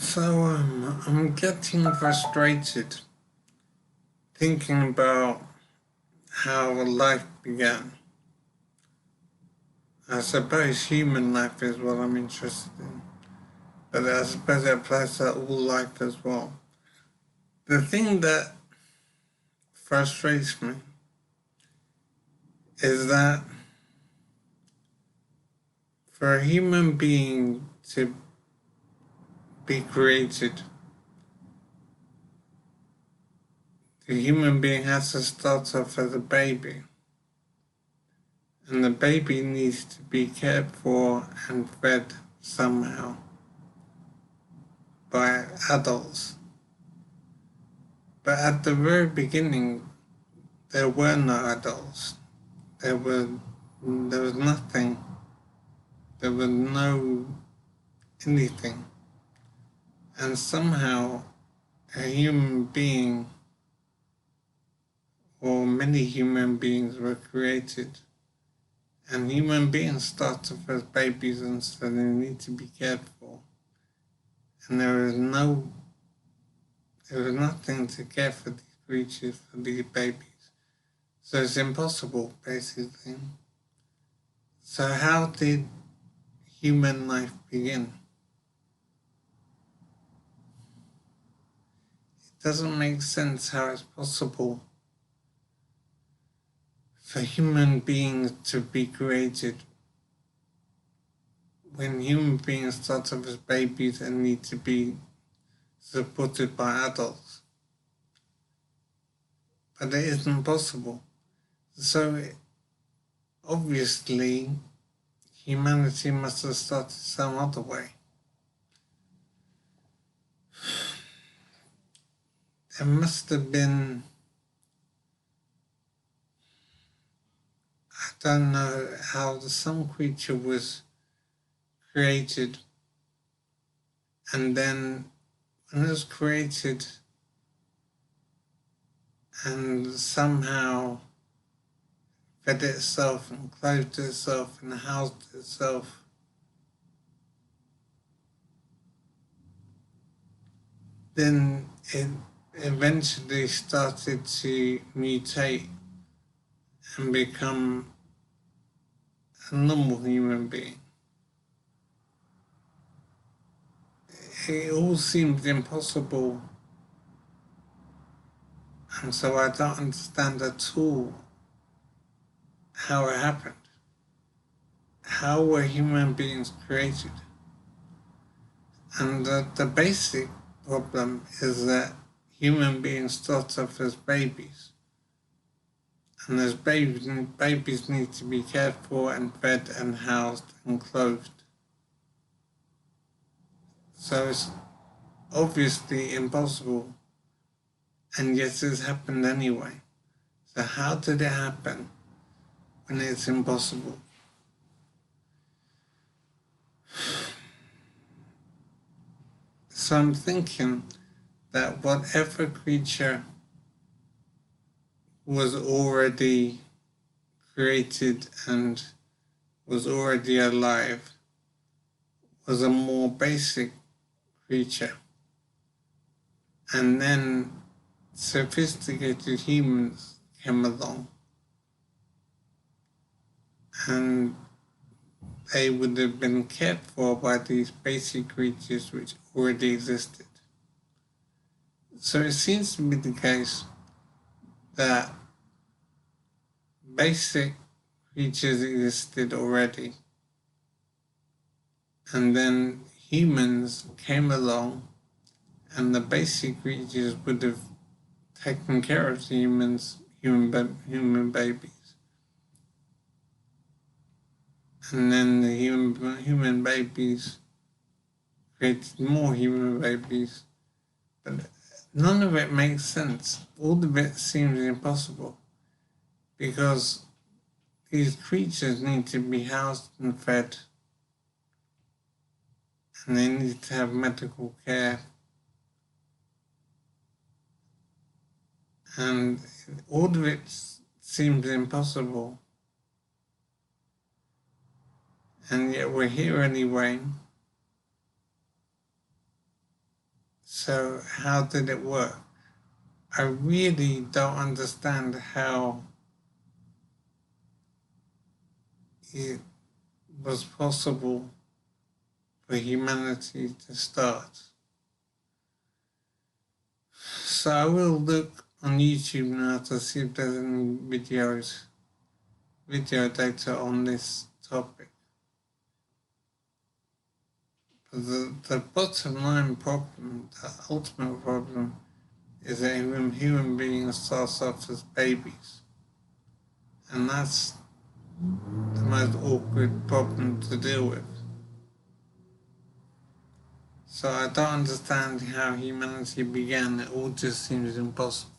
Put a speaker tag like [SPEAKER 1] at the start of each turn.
[SPEAKER 1] I'm getting frustrated thinking about how life began. I suppose human life is what I'm interested in, but I suppose it applies to all life as well. The thing that frustrates me is that for a human being to be created, the human being has to start off as a baby. And the baby needs to be cared for and fed somehow by adults. But at the very beginning, there were no adults. There was nothing. There was no anything. And somehow a human being or many human beings were created. And human beings start off as babies and so they need to be cared for. And there was nothing to care for these creatures, for these babies. So it's impossible, basically. So how did human life begin? It doesn't make sense how it's possible for human beings to be created when human beings start off as babies and need to be supported by adults. But it isn't possible. So obviously humanity must have started some other way. There must have been, I don't know how some creature was created, and then when it was created and somehow fed itself and clothed itself and housed itself, then it eventually started to mutate and become a normal human being. It all seems impossible, and so I don't understand at all how it happened. How were human beings created? And the basic problem is that human beings start off as babies. And as babies need to be cared for and fed and housed and clothed. So it's obviously impossible, and yet it's happened anyway. So how did it happen when it's impossible? So I'm thinking that whatever creature was already created and was already alive was a more basic creature. And then sophisticated humans came along and they would have been cared for by these basic creatures which already existed. So it seems to be the case that basic creatures existed already, and then humans came along and the basic creatures would have taken care of the human babies. And then the human babies created more human babies. But none of it makes sense. All of it seems impossible because these creatures need to be housed and fed, and they need to have medical care. And all of it seems impossible. And yet we're here anyway. So how did it work? I really don't understand how it was possible for humanity to start. So I will look on YouTube now to see if there's any video data on this topic. But the bottom line problem, the ultimate problem, is that human beings start off as babies. And that's the most awkward problem to deal with. So I don't understand how humanity began. It all just seems impossible.